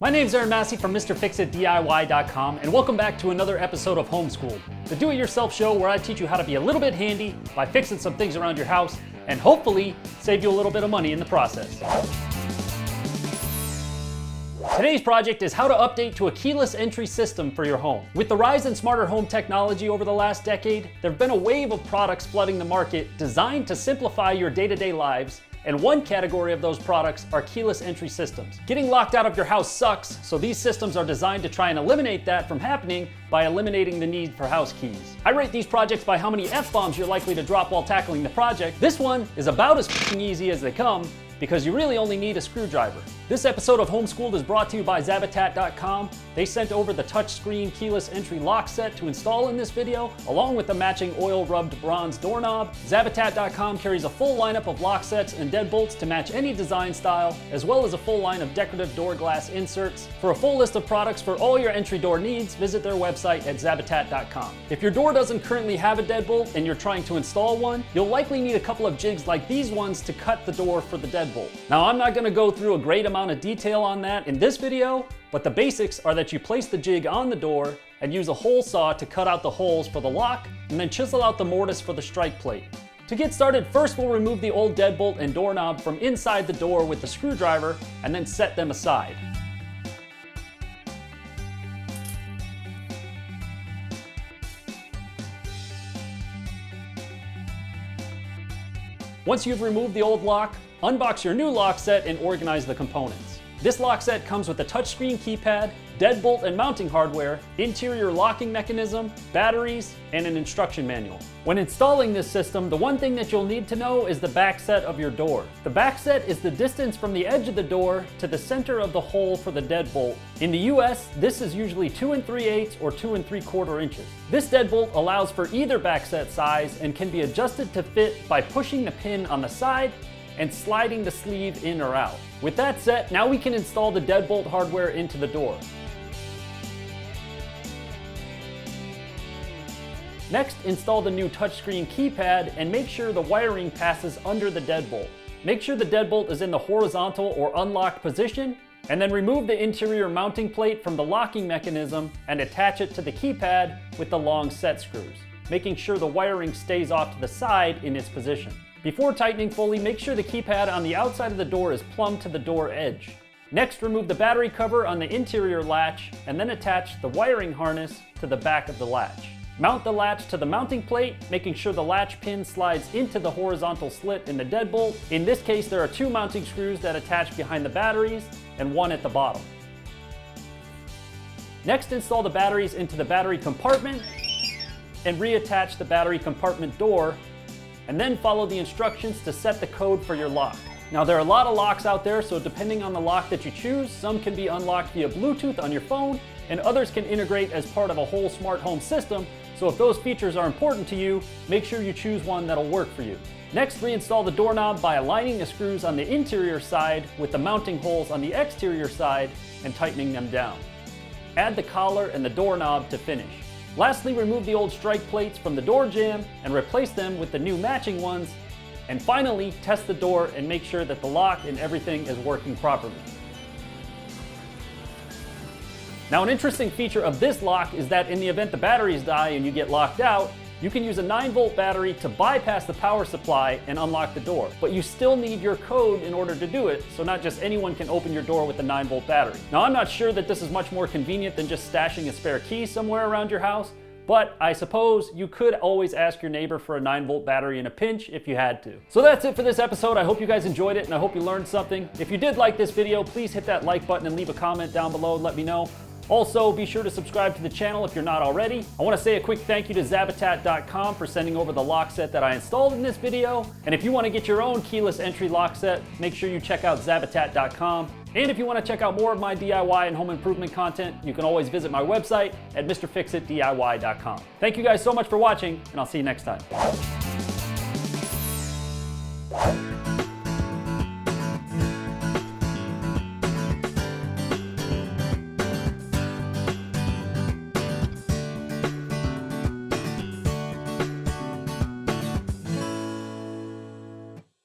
My name's Aaron Massey from MrFixItDIY.com, and welcome back to another episode of Homeschooled, the do-it-yourself show where I teach you how to be a little bit handy by fixing some things around your house and hopefully save you a little bit of money in the process. Today's project is how to update to a keyless entry system for your home. With the rise in smarter home technology over the last decade, there have been a wave of products flooding the market designed to simplify your day-to-day lives. And one category of those products are keyless entry systems. Getting locked out of your house sucks, so these systems are designed to try and eliminate that from happening by eliminating the need for house keys. I rate these projects by how many F-bombs you're likely to drop while tackling the project. This one is about as easy as they come, because you really only need a screwdriver. This episode of Homeschooled is brought to you by Zabatat.com. They sent over the touchscreen keyless entry lock set to install in this video, along with the matching oil-rubbed bronze doorknob. Zabatat.com carries a full lineup of lock sets and deadbolts to match any design style, as well as a full line of decorative door glass inserts. For a full list of products for all your entry door needs, visit their website at Zabatat.com. If your door doesn't currently have a deadbolt and you're trying to install one, you'll likely need a couple of jigs like these ones to cut the door for the deadbolt. Now, I'm not going to go through a great amount of detail on that in this video, but the basics are that you place the jig on the door and use a hole saw to cut out the holes for the lock and then chisel out the mortise for the strike plate. To get started, first we'll remove the old deadbolt and doorknob from inside the door with the screwdriver and then set them aside. Once you've removed the old lock, unbox your new lock set and organize the components. This lock set comes with a touchscreen keypad, deadbolt and mounting hardware, interior locking mechanism, batteries, and an instruction manual. When installing this system, the one thing that you'll need to know is the back set of your door. The back set is the distance from the edge of the door to the center of the hole for the deadbolt. In the US, this is usually 2 3/8 or 2 3/4 inches. This deadbolt allows for either back set size and can be adjusted to fit by pushing the pin on the side and sliding the sleeve in or out. With that set, now we can install the deadbolt hardware into the door. Next, install the new touchscreen keypad and make sure the wiring passes under the deadbolt. Make sure the deadbolt is in the horizontal or unlocked position, and then remove the interior mounting plate from the locking mechanism and attach it to the keypad with the long set screws, making sure the wiring stays off to the side in its position. Before tightening fully, make sure the keypad on the outside of the door is plumb to the door edge. Next, remove the battery cover on the interior latch and then attach the wiring harness to the back of the latch. Mount the latch to the mounting plate, making sure the latch pin slides into the horizontal slit in the deadbolt. In this case, there are 2 mounting screws that attach behind the batteries and 1 at the bottom. Next, install the batteries into the battery compartment and reattach the battery compartment door, and then follow the instructions to set the code for your lock. Now, there are a lot of locks out there, so depending on the lock that you choose, some can be unlocked via Bluetooth on your phone, and others can integrate as part of a whole smart home system. So if those features are important to you, make sure you choose one that'll work for you. Next, reinstall the doorknob by aligning the screws on the interior side with the mounting holes on the exterior side and tightening them down. Add the collar and the doorknob to finish. Lastly, remove the old strike plates from the door jamb and replace them with the new matching ones. And finally, test the door and make sure that the lock and everything is working properly. Now, an interesting feature of this lock is that in the event the batteries die and you get locked out, you can use a 9-volt battery to bypass the power supply and unlock the door. But you still need your code in order to do it, so not just anyone can open your door with a 9-volt battery. Now, I'm not sure that this is much more convenient than just stashing a spare key somewhere around your house, but I suppose you could always ask your neighbor for a 9-volt battery in a pinch if you had to. So that's it for this episode. I hope you guys enjoyed it and I hope you learned something. If you did like this video, please hit that like button and leave a comment down below and let me know. Also, be sure to subscribe to the channel if you're not already. I want to say a quick thank you to Zabatat.com for sending over the lock set that I installed in this video. And if you want to get your own keyless entry lock set, make sure you check out Zabatat.com. And if you want to check out more of my DIY and home improvement content, you can always visit my website at MrFixItDIY.com. Thank you guys so much for watching, and I'll see you next time.